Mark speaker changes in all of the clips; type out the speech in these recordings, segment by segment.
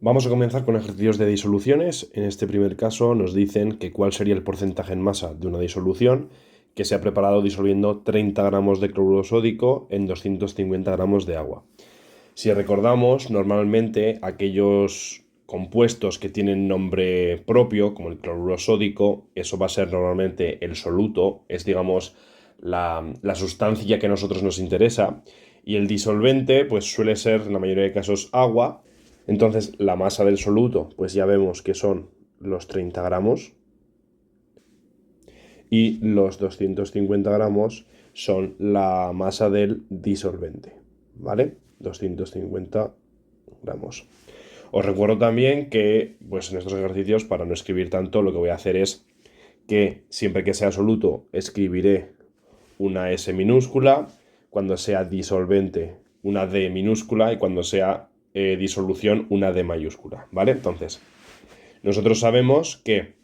Speaker 1: Vamos a comenzar con ejercicios de disoluciones. En este primer caso nos dicen que cuál sería el porcentaje en masa de una disolución que se ha preparado disolviendo 30 gramos de cloruro sódico en 250 gramos de agua. Si recordamos, normalmente aquellos compuestos que tienen nombre propio, como el cloruro sódico, eso va a ser normalmente el soluto, es digamos la sustancia que a nosotros nos interesa, y el disolvente pues suele ser en la mayoría de casos agua. Entonces la masa del soluto pues ya vemos que son los 30 gramos y los 250 gramos son la masa del disolvente, ¿vale? 250 gramos. Os recuerdo también que pues en estos ejercicios, para no escribir tanto, lo que voy a hacer es que siempre que sea soluto escribiré una S minúscula, cuando sea disolvente una D minúscula y cuando sea disolución una D mayúscula, ¿vale? Entonces, nosotros sabemos que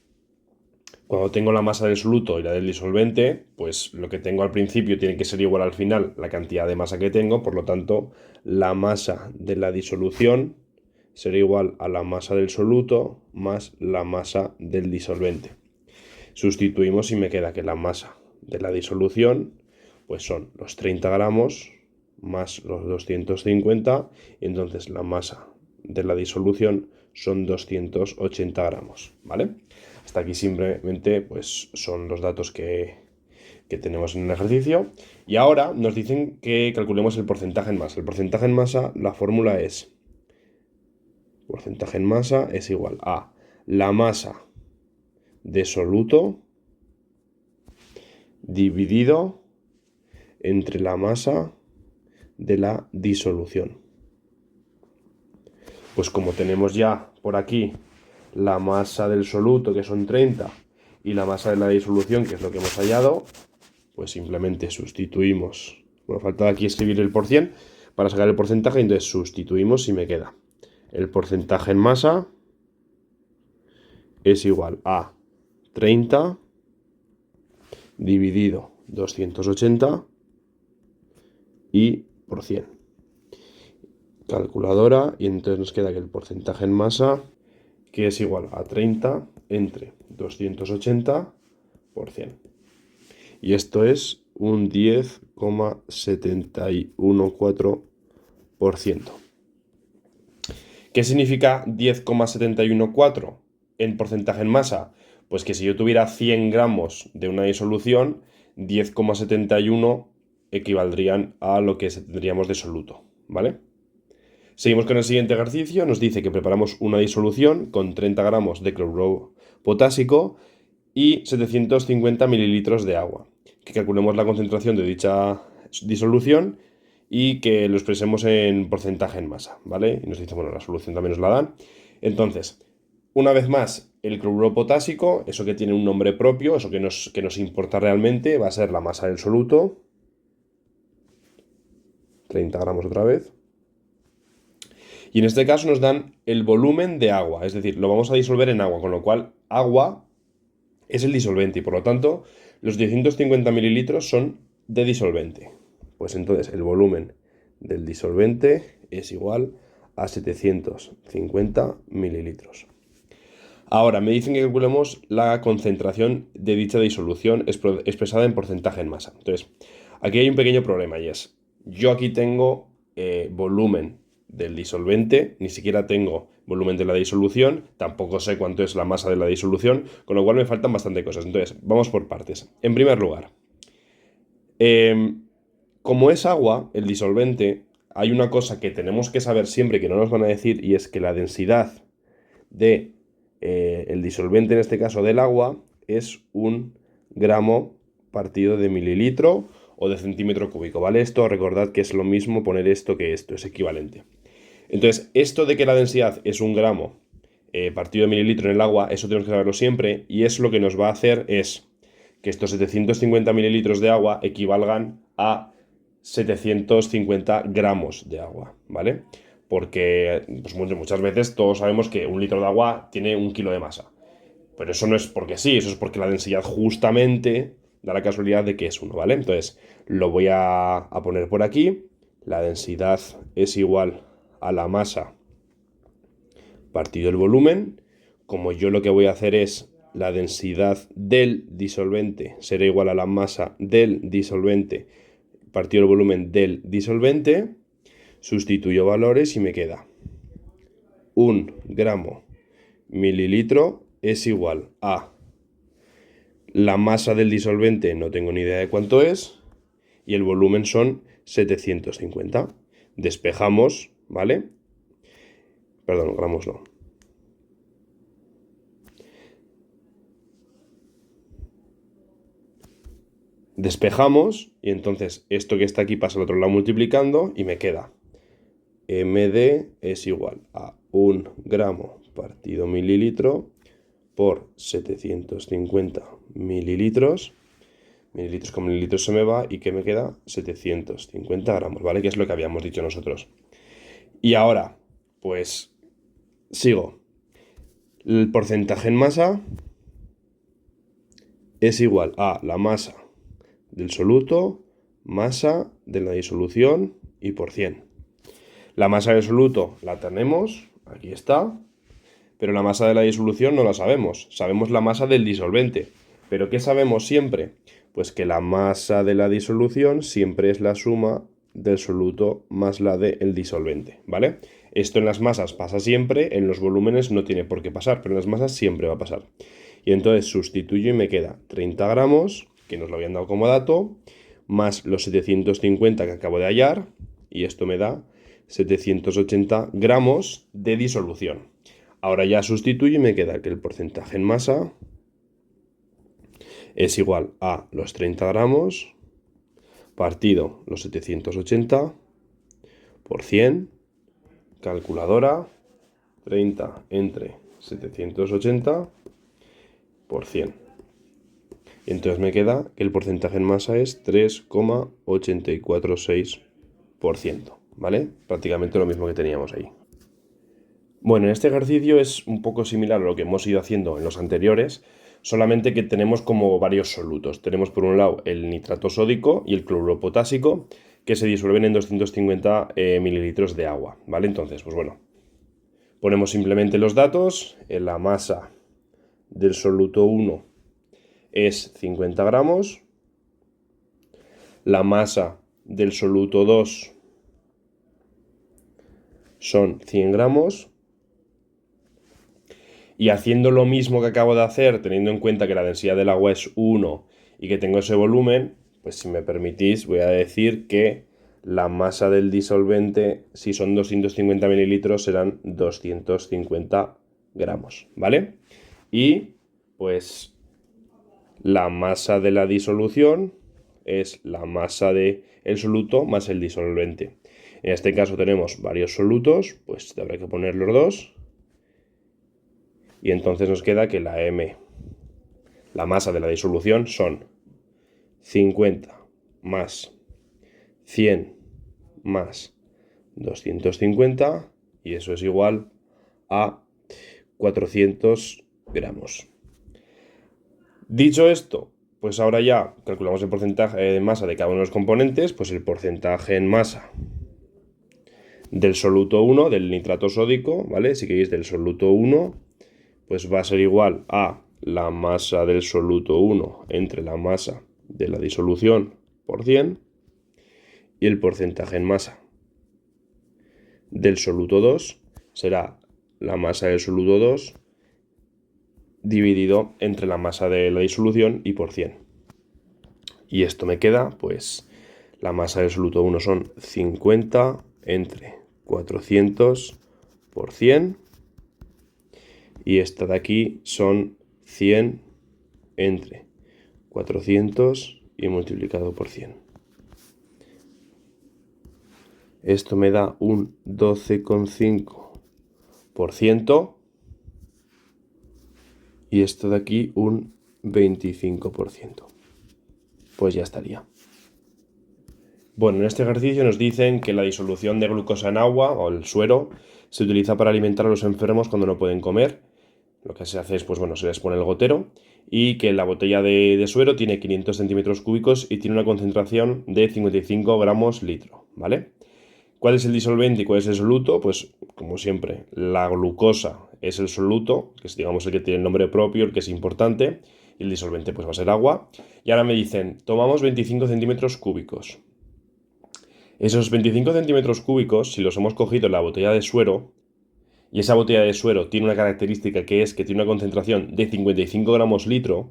Speaker 1: cuando tengo la masa del soluto y la del disolvente, pues lo que tengo al principio tiene que ser igual al final la cantidad de masa que tengo, por lo tanto, la masa de la disolución será igual a la masa del soluto más la masa del disolvente. Sustituimos y me queda que la masa de la disolución pues son los 30 gramos más los 250 y entonces la masa de la disolución son 280 gramos, ¿vale? Hasta aquí simplemente pues son los datos que tenemos en el ejercicio. Y ahora nos dicen que calculemos el porcentaje en masa. El porcentaje en masa, la fórmula es porcentaje en masa es igual a la masa de soluto dividido entre la masa de la disolución. Pues como tenemos ya por aquí la masa del soluto, que son 30, y la masa de la disolución, que es lo que hemos hallado, pues simplemente sustituimos. Bueno, falta aquí escribir el porcentaje para sacar el porcentaje, entonces sustituimos y me queda el porcentaje en masa es igual a 30 dividido 280 y por 100. Calculadora, y entonces nos queda que el porcentaje en masa, que es igual a 30 entre 280 por 100. Y esto es un 10,714%. ¿Qué significa 10,714 en porcentaje en masa? Pues que si yo tuviera 100 gramos de una disolución, 10,71 equivaldrían a lo que tendríamos de soluto, ¿vale? Seguimos con el siguiente ejercicio. Nos dice que preparamos una disolución con 30 gramos de cloruro potásico y 750 mililitros de agua. Que calculemos la concentración de dicha disolución y que lo expresemos en porcentaje en masa, ¿vale? Y nos dice, bueno, la solución también nos la dan. Entonces, una vez más, el cloruro potásico, eso que tiene un nombre propio, eso que nos importa realmente, va a ser la masa del soluto. 30 gramos otra vez. Y en este caso nos dan el volumen de agua, es decir, lo vamos a disolver en agua, con lo cual agua es el disolvente y por lo tanto los 250 mililitros son de disolvente. Pues entonces el volumen del disolvente es igual a 750 mililitros. Ahora me dicen que calculemos la concentración de dicha disolución expresada en porcentaje en masa. Entonces, aquí hay un pequeño problema y es, yo aquí tengo volumen del disolvente, ni siquiera tengo volumen de la disolución, tampoco sé cuánto es la masa de la disolución, con lo cual me faltan bastante cosas. Entonces, vamos por partes. En primer lugar, eh, como es agua, el disolvente, hay una cosa que tenemos que saber siempre que no nos van a decir y es que la densidad de el disolvente, en este caso del agua, es 1 gramo partido de mililitro o de centímetro cúbico, ¿vale? Esto recordad que es lo mismo poner esto que esto, es equivalente. Entonces, esto de que la densidad es 1 gramo partido de mililitro en el agua, eso tenemos que saberlo siempre y es lo que nos va a hacer es que estos 750 mililitros de agua equivalgan a 750 gramos de agua, ¿vale? Porque pues, muchas veces todos sabemos que 1 litro de agua tiene 1 kilo de masa. Pero eso no es porque sí, eso es porque la densidad justamente da la casualidad de que es 1, ¿vale? Entonces lo voy a poner por aquí. La densidad es igual a la masa partido el volumen. Como yo lo que voy a hacer es la densidad del disolvente será igual a la masa del disolvente partido el volumen del disolvente, sustituyo valores y me queda 1 gramo mililitro es igual a la masa del disolvente, no tengo ni idea de cuánto es, y el volumen son 750. Despejamos, ¿vale? Perdón, gramos no. Despejamos y entonces esto que está aquí pasa al otro lado multiplicando y me queda MD es igual a 1 gramo partido mililitro por 750 mililitros. Mililitros con mililitros se me va y que me queda 750 gramos, ¿vale? Que es lo que habíamos dicho nosotros. Y ahora, pues, sigo. El porcentaje en masa es igual a la masa del soluto, masa de la disolución y por 100. La masa del soluto la tenemos, aquí está, pero la masa de la disolución no la sabemos. Sabemos la masa del disolvente. ¿Pero qué sabemos siempre? Pues que la masa de la disolución siempre es la suma del soluto más la del disolvente, ¿vale? Esto en las masas pasa siempre, en los volúmenes no tiene por qué pasar, pero en las masas siempre va a pasar. Y entonces sustituyo y me queda 30 gramos, que nos lo habían dado como dato, más los 750 que acabo de hallar, y esto me da 780 gramos de disolución. Ahora ya sustituyo y me queda que el porcentaje en masa es igual a los 30 gramos partido los 780 por 100, calculadora, 30 entre 780 por 100. Y entonces me queda que el porcentaje en masa es 3,846%, ¿vale? Prácticamente lo mismo que teníamos ahí. Bueno, en este ejercicio es un poco similar a lo que hemos ido haciendo en los anteriores, solamente que tenemos como varios solutos. Tenemos por un lado el nitrato sódico y el cloruro potásico, que se disuelven en 250 mililitros de agua, ¿vale? Entonces, pues bueno, ponemos simplemente los datos. La masa del soluto 1 es 50 gramos, la masa del soluto 2 son 100 gramos, y haciendo lo mismo que acabo de hacer, teniendo en cuenta que la densidad del agua es 1 y que tengo ese volumen, pues si me permitís voy a decir que la masa del disolvente, si son 250 mililitros, serán 250 gramos, ¿vale? Y pues la masa de la disolución es la masa del soluto más el disolvente. En este caso tenemos varios solutos, pues habrá que poner los dos. Y entonces nos queda que la masa de la disolución son 50 más 100 más 250 y eso es igual a 400 gramos. Dicho esto, pues ahora ya calculamos el porcentaje de masa de cada uno de los componentes, pues el porcentaje en masa del soluto 1, del nitrato sódico, ¿vale? Si queréis del soluto 1, pues va a ser igual a la masa del soluto 1 entre la masa de la disolución por 100 y el porcentaje en masa del soluto 2 será la masa del soluto 2 dividido entre la masa de la disolución y por 100. Y esto me queda, pues, la masa del soluto 1 son 50 entre 400 por 100. Y esta de aquí son 100 entre 400 y multiplicado por 100. Esto me da un 12,5%. Y esto de aquí un 25%. Pues ya estaría. Bueno, en este ejercicio nos dicen que la disolución de glucosa en agua, o el suero, se utiliza para alimentar a los enfermos cuando no pueden comer. Lo que se hace es, pues bueno, se les pone el gotero y que la botella de suero tiene 500 centímetros cúbicos y tiene una concentración de 55 gramos litro, ¿vale? ¿Cuál es el disolvente y cuál es el soluto? Pues, como siempre, la glucosa es el soluto, que es, digamos, el que tiene el nombre propio, el que es importante, y el disolvente pues va a ser agua. Y ahora me dicen, tomamos 25 centímetros cúbicos. Esos 25 centímetros cúbicos, si los hemos cogido en la botella de suero, y esa botella de suero tiene una característica que es que tiene una concentración de 55 gramos litro,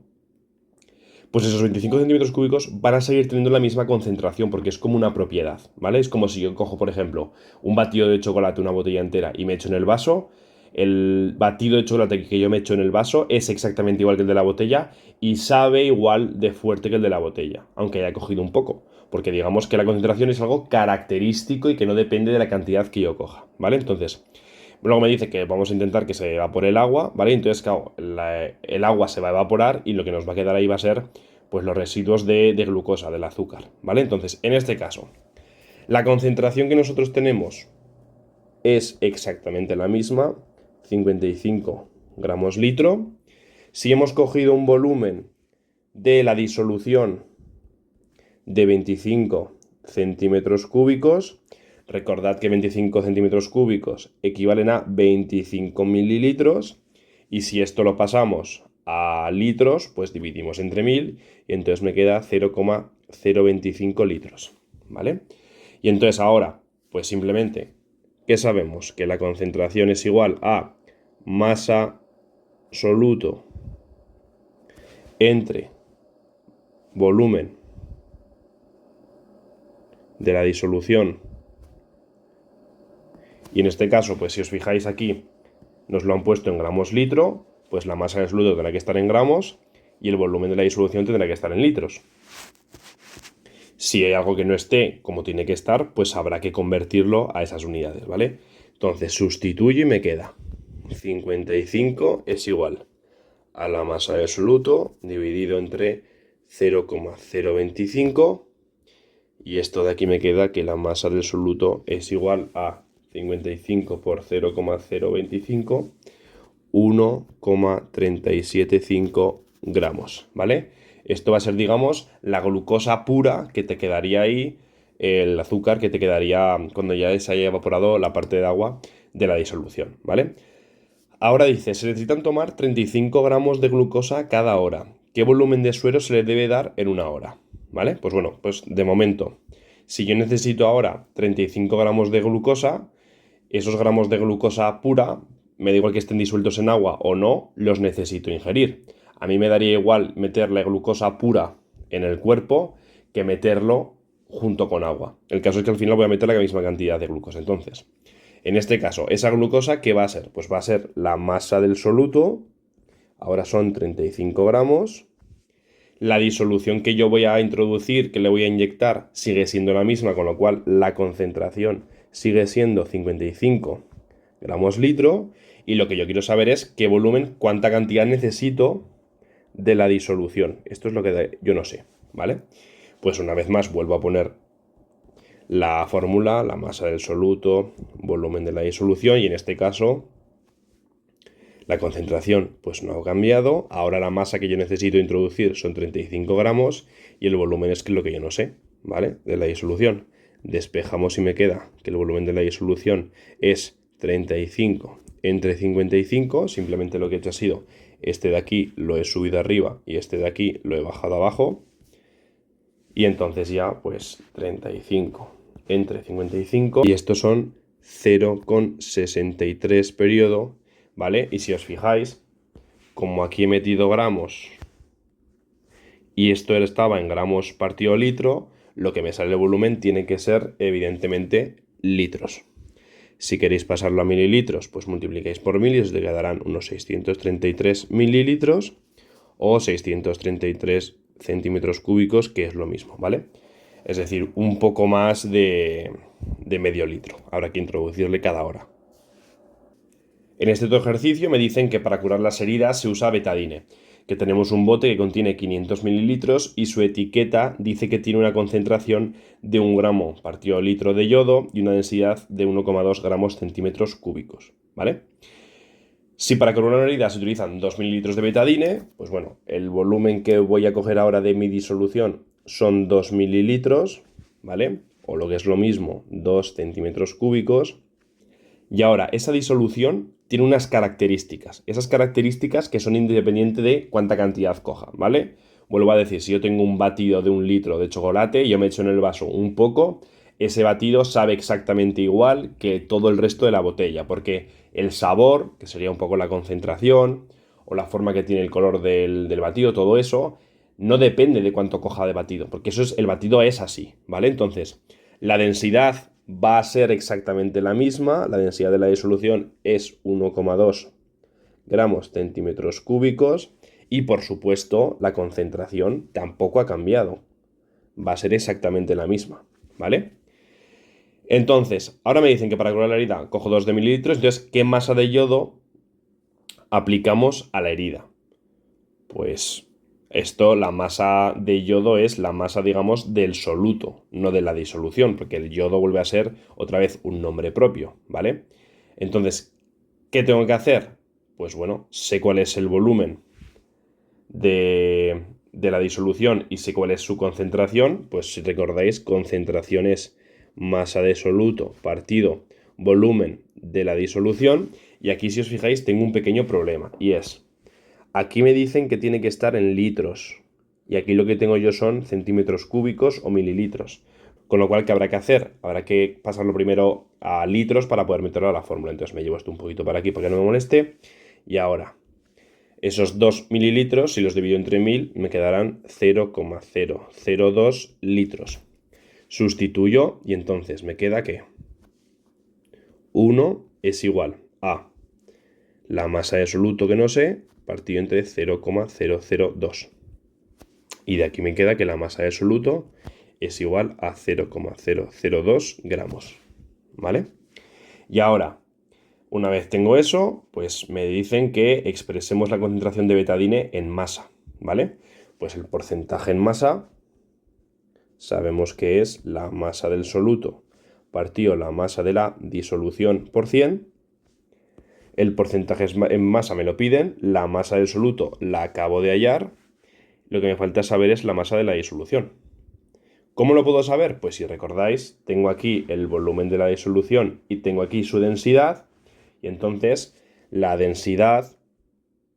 Speaker 1: pues esos 25 centímetros cúbicos van a seguir teniendo la misma concentración porque es como una propiedad, ¿vale? Es como si yo cojo, por ejemplo, un batido de chocolate, una botella entera, y me echo en el vaso. El batido de chocolate que yo me echo en el vaso es exactamente igual que el de la botella y sabe igual de fuerte que el de la botella, aunque haya cogido un poco. Porque digamos que la concentración es algo característico y que no depende de la cantidad que yo coja, ¿vale? Entonces, luego me dice que vamos a intentar que se evapore el agua, ¿vale? Entonces, claro, el agua se va a evaporar y lo que nos va a quedar ahí va a ser, pues, los residuos de glucosa, del azúcar, ¿vale? Entonces, en este caso, la concentración que nosotros tenemos es exactamente la misma, 55 gramos litro. Si hemos cogido un volumen de la disolución de 25 centímetros cúbicos, recordad que 25 centímetros cúbicos equivalen a 25 mililitros y si esto lo pasamos a litros, pues dividimos entre 1000 y entonces me queda 0,025 litros, ¿vale? Y entonces ahora, pues simplemente, ¿qué sabemos? Que la concentración es igual a masa soluto entre volumen de la disolución. Y en este caso, pues si os fijáis aquí, nos lo han puesto en gramos litro, pues la masa del soluto tendrá que estar en gramos y el volumen de la disolución tendrá que estar en litros. Si hay algo que no esté como tiene que estar, pues habrá que convertirlo a esas unidades, ¿vale? Entonces sustituyo y me queda 55 es igual a la masa del soluto dividido entre 0,025 y esto de aquí me queda que la masa del soluto es igual a 55 por 0,025, 1,375 gramos, ¿vale? Esto va a ser, digamos, la glucosa pura que te quedaría ahí, el azúcar que te quedaría cuando ya se haya evaporado la parte de agua de la disolución, ¿vale? Ahora dice, se necesitan tomar 35 gramos de glucosa cada hora. ¿Qué volumen de suero se le debe dar en una hora? ¿Vale? Pues bueno, pues de momento, si yo necesito ahora 35 gramos de glucosa, esos gramos de glucosa pura, me da igual que estén disueltos en agua o no, los necesito ingerir. A mí me daría igual meter la glucosa pura en el cuerpo que meterlo junto con agua. El caso es que al final voy a meter la misma cantidad de glucosa. Entonces, en este caso, esa glucosa, ¿qué va a ser? Pues va a ser la masa del soluto, ahora son 35 gramos. La disolución que yo voy a introducir, que le voy a inyectar, sigue siendo la misma, con lo cual la concentración sigue siendo 55 gramos litro. Y lo que yo quiero saber es qué volumen, cuánta cantidad necesito de la disolución. Esto es lo que yo no sé, ¿vale? Pues una vez más vuelvo a poner la fórmula, la masa del soluto, volumen de la disolución y en este caso la concentración pues no ha cambiado. Ahora la masa que yo necesito introducir son 35 gramos y el volumen es lo que yo no sé, ¿vale? De la disolución. Despejamos y me queda que el volumen de la disolución es 35 entre 55. Simplemente lo que he hecho ha sido este de aquí lo he subido arriba y este de aquí lo he bajado abajo. Y entonces ya pues 35 entre 55 y estos son 0,63 periodo, ¿vale? Y si os fijáis, como aquí he metido gramos y esto estaba en gramos partido litro, lo que me sale de volumen tiene que ser evidentemente litros. Si queréis pasarlo a mililitros, pues multiplicáis por 1000 y os quedarán unos 633 mililitros o 633 centímetros cúbicos, que es lo mismo, ¿vale? Es decir, un poco más de medio litro. Habrá que introducirle cada hora. En este otro ejercicio me dicen que para curar las heridas se usa betadine, que tenemos un bote que contiene 500 mililitros y su etiqueta dice que tiene una concentración de 1 gramo partido litro de yodo y una densidad de 1,2 gramos centímetros cúbicos, ¿vale? Si para curar una herida se utilizan 2 mililitros de betadine, pues bueno, el volumen que voy a coger ahora de mi disolución son 2 mililitros, ¿vale? o lo que es lo mismo, 2 centímetros cúbicos. Y ahora, esa disolución tiene unas características. Esas características que son independientes de cuánta cantidad coja, ¿vale? Vuelvo a decir, si yo tengo un batido de 1 litro de chocolate y yo me echo en el vaso un poco, ese batido sabe exactamente igual que todo el resto de la botella, porque el sabor, que sería un poco la concentración, o la forma que tiene el color del batido, todo eso, no depende de cuánto coja de batido, porque el batido es así, ¿vale? Entonces, la densidad va a ser exactamente la misma, la densidad de la disolución es 1,2 gramos centímetros cúbicos y por supuesto la concentración tampoco ha cambiado, va a ser exactamente la misma, ¿vale? Entonces, ahora me dicen que para curar la herida cojo 2 de mililitros, entonces, ¿qué masa de yodo aplicamos a la herida? Pues esto, la masa de yodo es la masa, digamos, del soluto, no de la disolución, porque el yodo vuelve a ser otra vez un nombre propio, ¿vale? Entonces, ¿qué tengo que hacer? Pues bueno, sé cuál es el volumen de la disolución y sé cuál es su concentración. Pues si recordáis, concentración es masa de soluto partido volumen de la disolución. Y aquí, si os fijáis, tengo un pequeño problema y es... Aquí me dicen que tiene que estar en litros. Y aquí lo que tengo yo son centímetros cúbicos o mililitros. Con lo cual, ¿qué habrá que hacer? Habrá que pasarlo primero a litros para poder meterlo a la fórmula. Entonces me llevo esto un poquito para aquí para que no me moleste. Y ahora, esos 2 mililitros, si los divido entre 1000, me quedarán 0,002 litros. Sustituyo y entonces me queda que 1 es igual a la masa de soluto que no sé, partido entre 0,002. Y de aquí me queda que la masa de soluto es igual a 0,002 gramos. ¿Vale? Y ahora, una vez tengo eso, pues me dicen que expresemos la concentración de betadine en masa. ¿Vale? Pues el porcentaje en masa sabemos que es la masa del soluto partido la masa de la disolución por 100. El porcentaje en masa me lo piden, la masa del soluto la acabo de hallar, lo que me falta saber es la masa de la disolución. ¿Cómo lo puedo saber? Pues si recordáis, tengo aquí el volumen de la disolución y tengo aquí su densidad, y entonces la densidad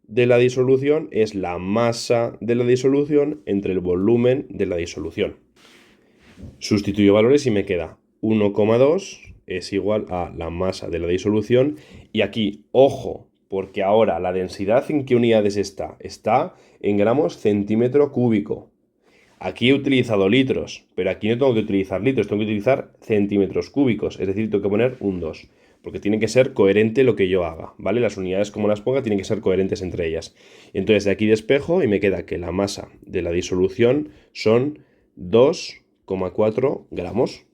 Speaker 1: de la disolución es la masa de la disolución entre el volumen de la disolución. Sustituyo valores y me queda 1,2 es igual a la masa de la disolución. Y aquí, ojo, porque ahora la densidad en qué unidades está. Está en gramos centímetro cúbico. Aquí he utilizado litros, pero aquí no tengo que utilizar litros, tengo que utilizar centímetros cúbicos. Es decir, tengo que poner un 2, porque tiene que ser coherente lo que yo haga, ¿vale? Las unidades como las ponga tienen que ser coherentes entre ellas. Entonces de aquí despejo y me queda que la masa de la disolución son 2,4 gramos.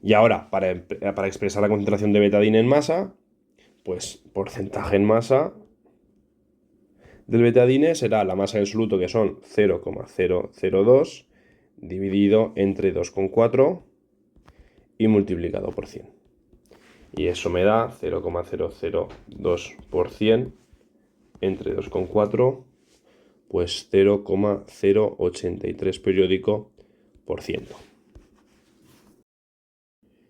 Speaker 1: Y ahora, para expresar la concentración de betadine en masa, pues porcentaje en masa del betadine será la masa del soluto, que son 0,002, dividido entre 2,4 y multiplicado por 100. Y eso me da 0,002% entre 2,4, pues 0,083 periódico por ciento.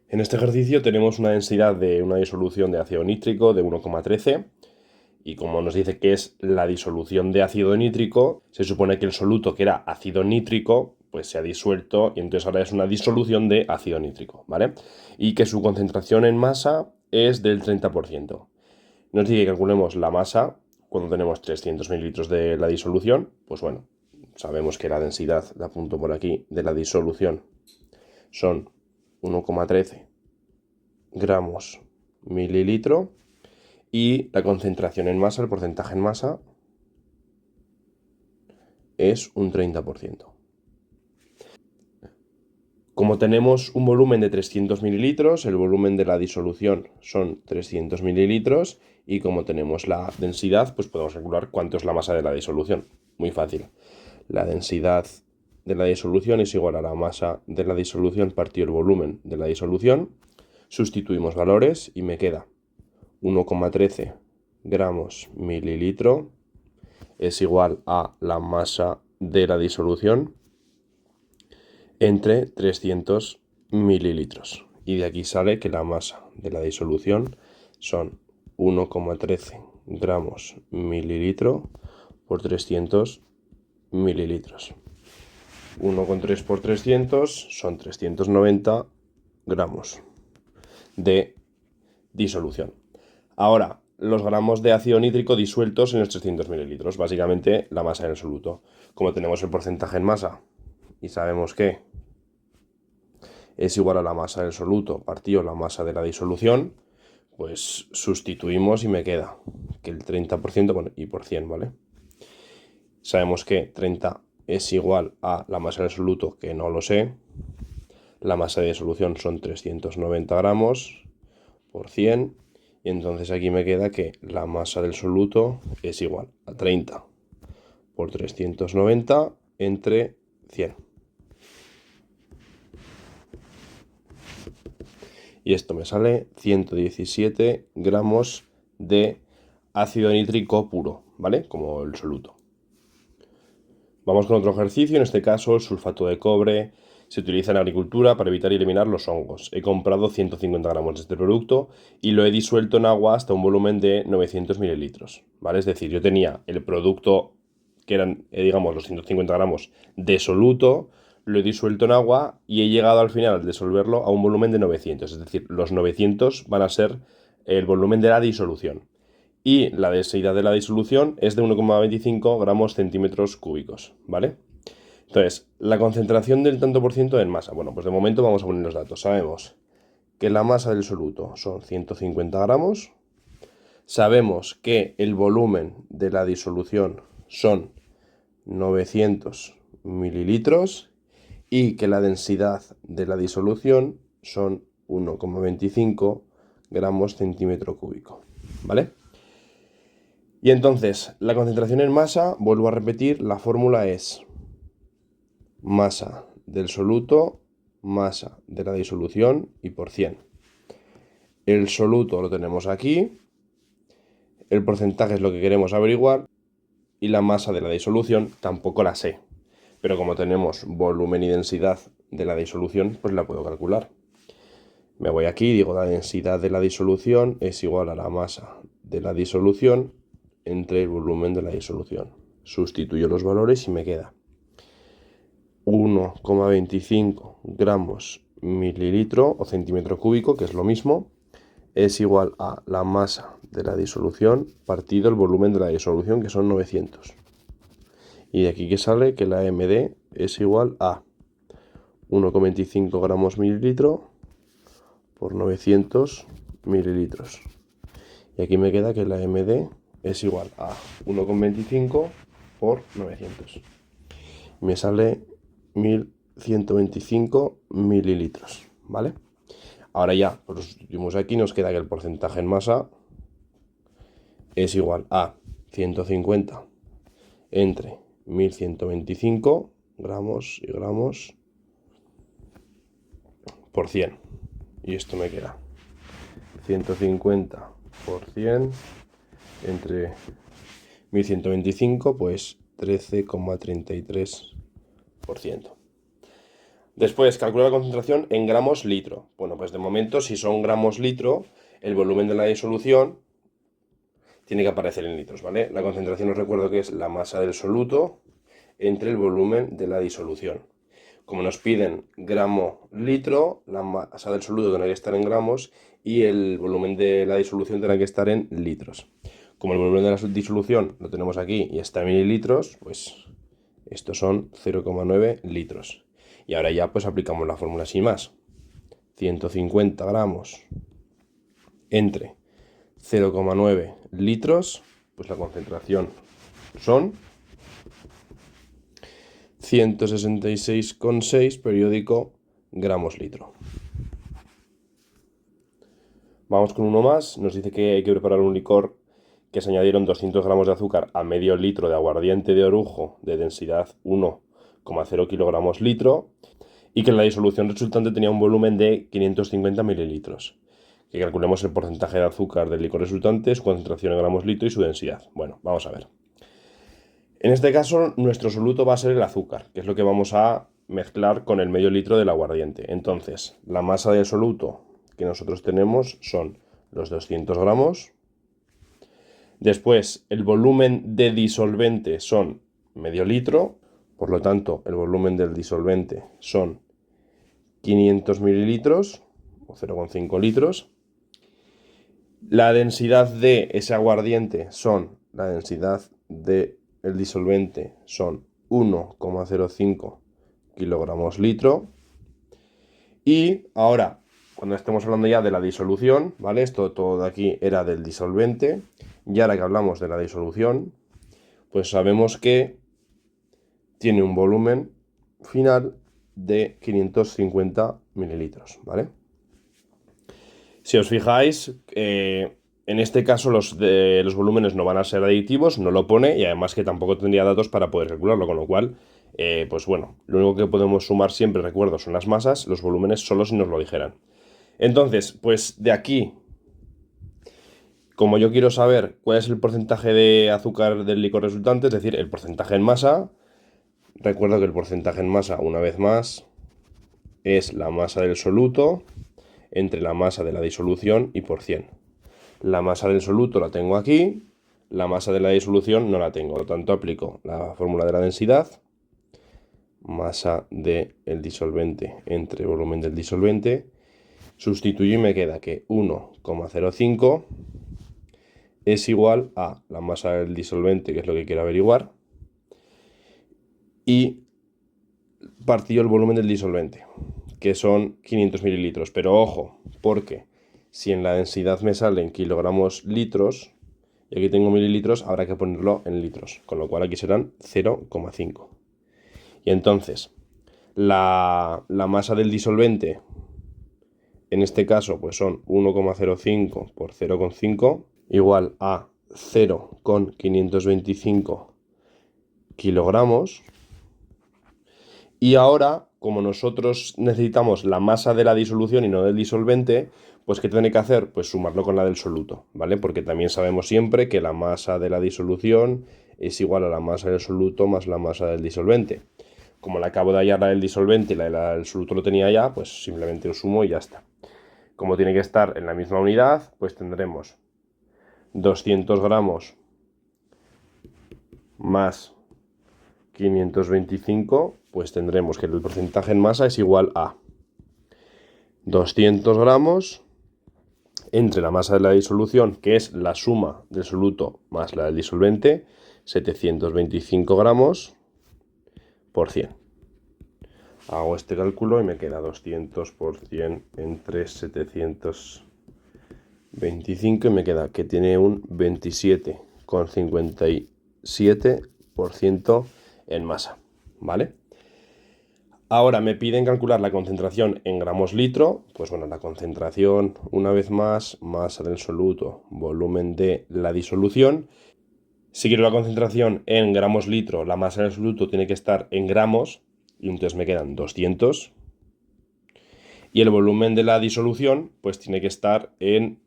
Speaker 1: En este ejercicio tenemos una densidad de una disolución de ácido nítrico de 1,13 y como nos dice que es la disolución de ácido nítrico, se supone que el soluto que era ácido nítrico pues se ha disuelto y entonces ahora es una disolución de ácido nítrico, ¿vale? Y que su concentración en masa es del 30%. Nos dice que calculemos la masa cuando tenemos 300 mililitros de la disolución, pues bueno, sabemos que la densidad, la apunto por aquí, de la disolución son 1,13 gramos mililitro y la concentración en masa, el porcentaje en masa, es un 30%. Como tenemos un volumen de 300 mililitros, el volumen de la disolución son 300 mililitros y como tenemos la densidad, pues podemos calcular cuánto es la masa de la disolución. Muy fácil. La densidad de la disolución es igual a la masa de la disolución partido el volumen de la disolución. Sustituimos valores y me queda 1,13 gramos mililitro es igual a la masa de la disolución entre 300 mililitros. Y de aquí sale que la masa de la disolución son 1,13 gramos mililitro por 300 mililitros. 1,3 por 300 son 390 gramos de disolución. Ahora, los gramos de ácido nítrico disueltos en los 300 mililitros, básicamente la masa del soluto. Como tenemos el porcentaje en masa y sabemos que es igual a la masa del soluto partido la masa de la disolución, pues sustituimos y me queda que el 30%, bueno, y por 100, ¿vale? Sabemos que 30 es igual a la masa del soluto, que no lo sé. La masa de disolución son 390 gramos por 100. Y entonces aquí me queda que la masa del soluto es igual a 30 por 390 entre 100. Y esto me sale 117 gramos de ácido nítrico puro, ¿vale? Como el soluto. Vamos con otro ejercicio, en este caso el sulfato de cobre se utiliza en la agricultura para evitar y eliminar los hongos. He comprado 150 gramos de este producto y lo he disuelto en agua hasta un volumen de 900 mililitros, ¿vale? Es decir, yo tenía el producto que eran, digamos, los 150 gramos de soluto, lo he disuelto en agua y he llegado al final, al disolverlo, a un volumen de 900. Es decir, los 900 van a ser el volumen de la disolución. Y la densidad de la disolución es de 1,25 gramos centímetros cúbicos, ¿vale? Entonces, la concentración del tanto por ciento en masa. Bueno, pues de momento vamos a poner los datos. Sabemos que la masa del soluto son 150 gramos. Sabemos que el volumen de la disolución son 900 mililitros y que la densidad de la disolución son 1,25 gramos centímetro cúbico, ¿vale? Y entonces, la concentración en masa, vuelvo a repetir, la fórmula es masa del soluto, masa de la disolución y por 100. El soluto lo tenemos aquí, el porcentaje es lo que queremos averiguar y la masa de la disolución tampoco la sé. Pero como tenemos volumen y densidad de la disolución, pues la puedo calcular. Me voy aquí y digo la densidad de la disolución es igual a la masa de la disolución entre el volumen de la disolución. Sustituyo los valores y me queda 1,25 gramos mililitro o centímetro cúbico, que es lo mismo, es igual a la masa de la disolución partido el volumen de la disolución, que son 900. Y de aquí que sale que la MD es igual a 1,25 gramos mililitro por 900 mililitros. Y aquí me queda que la MD es igual a 1,25 por 900. Me sale 1125 mililitros, ¿vale? Ahora ya, pues lo sustituimos aquí, nos queda que el porcentaje en masa es igual a 150 entre 1125 gramos y gramos por 100. Y esto me queda 150 por 100 entre 1125, pues 13,33%. Después, calcula la concentración en gramos litro. Bueno, pues de momento, si son gramos litro, el volumen de la disolución tiene que aparecer en litros, ¿vale? La concentración os recuerdo que es la masa del soluto entre el volumen de la disolución. Como nos piden gramo litro, la masa del soluto tendrá que estar en gramos y el volumen de la disolución tendrá que estar en litros. Como el volumen de la disolución lo tenemos aquí y está en mililitros, pues estos son 0,9 litros. Y ahora ya pues aplicamos la fórmula sin más. 150 gramos entre 0,9 litros, pues la concentración son 166,6 periódico gramos litro. Vamos con uno más. Nos dice que hay que preparar un licor que se añadieron 200 gramos de azúcar a medio litro de aguardiente de orujo de densidad 1,0 kilogramos litro y que la disolución resultante tenía un volumen de 550 mililitros. Que calculemos el porcentaje de azúcar del licor resultante, su concentración en gramos litro y su densidad. Bueno, vamos a ver. En este caso, nuestro soluto va a ser el azúcar, que es lo que vamos a mezclar con el medio litro del aguardiente. Entonces, la masa del soluto que nosotros tenemos son los 200 gramos. Después, el volumen de disolvente son medio litro. Por lo tanto, el volumen del disolvente son 500 mililitros o 0,5 litros. La densidad de ese aguardiente la densidad del disolvente son 1,05 kilogramos litro. Y ahora, cuando estemos hablando ya de la disolución, ¿vale? Esto todo de aquí era del disolvente. Y ahora que hablamos de la disolución, pues sabemos que tiene un volumen final de 550 mililitros, ¿vale? Si os fijáis, en este caso los volúmenes no van a ser aditivos, no lo pone, y además que tampoco tendría datos para poder calcularlo, con lo cual, pues bueno, lo único que podemos sumar siempre, recuerdo, son las masas, los volúmenes solo si nos lo dijeran. Entonces, pues de aquí, como yo quiero saber cuál es el porcentaje de azúcar del licor resultante, es decir, el porcentaje en masa, recuerdo que el porcentaje en masa, una vez más, es la masa del soluto entre la masa de la disolución y por 100. La masa del soluto la tengo aquí, la masa de la disolución no la tengo, por lo tanto aplico la fórmula de la densidad, masa del disolvente entre volumen del disolvente, sustituyo y me queda que 1,05 es igual a la masa del disolvente, que es lo que quiero averiguar, y partido el volumen del disolvente, que son 500 mililitros. Pero ojo, porque si en la densidad me salen kilogramos litros, y aquí tengo mililitros, habrá que ponerlo en litros, con lo cual aquí serán 0,5. Y entonces, la masa del disolvente, en este caso, pues son 1,05 por 0,5, igual a 0,525 kilogramos. Y ahora, como nosotros necesitamos la masa de la disolución y no del disolvente, pues ¿qué tiene que hacer? Pues sumarlo con la del soluto, ¿vale? Porque también sabemos siempre que la masa de la disolución es igual a la masa del soluto más la masa del disolvente. Como le acabo de hallar la del disolvente y la del soluto lo tenía ya, pues simplemente lo sumo y ya está. Como tiene que estar en la misma unidad, pues tendremos 200 gramos más 525, pues tendremos que el porcentaje en masa es igual a 200 gramos entre la masa de la disolución, que es la suma del soluto más la del disolvente, 725 gramos por 100. Hago este cálculo y me queda 200 por 100 entre 725 y me queda que tiene un 27,57% en masa, ¿vale? Ahora me piden calcular la concentración en gramos litro. Pues bueno, la concentración, una vez más, masa del soluto, volumen de la disolución. Si quiero la concentración en gramos litro, la masa del soluto tiene que estar en gramos, y entonces me quedan 200. Y el volumen de la disolución, pues tiene que estar en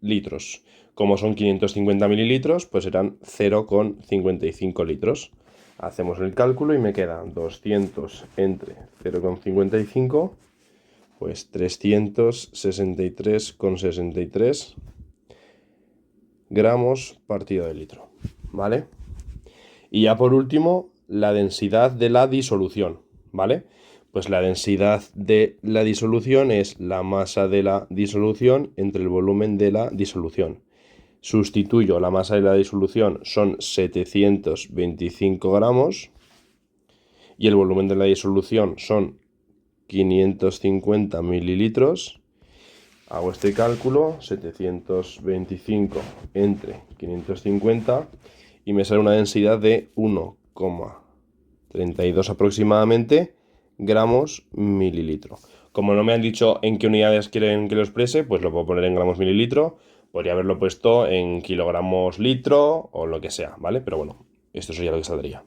Speaker 1: litros. Como son 550 mililitros, pues serán 0,55 litros. Hacemos el cálculo y me queda 200 entre 0,55, pues 363,63 gramos partido de litro, ¿vale? Y ya por último, la densidad de la disolución, ¿vale? Pues la densidad de la disolución es la masa de la disolución entre el volumen de la disolución. Sustituyo la masa de la disolución, son 725 gramos, y el volumen de la disolución son 550 mililitros. Hago este cálculo, 725 entre 550, y me sale una densidad de 1,32 aproximadamente gramos mililitro. Como no me han dicho en qué unidades quieren que lo exprese, pues lo puedo poner en gramos mililitro. Podría haberlo puesto en kilogramos litro o lo que sea, ¿vale? Pero bueno, esto sería lo que saldría.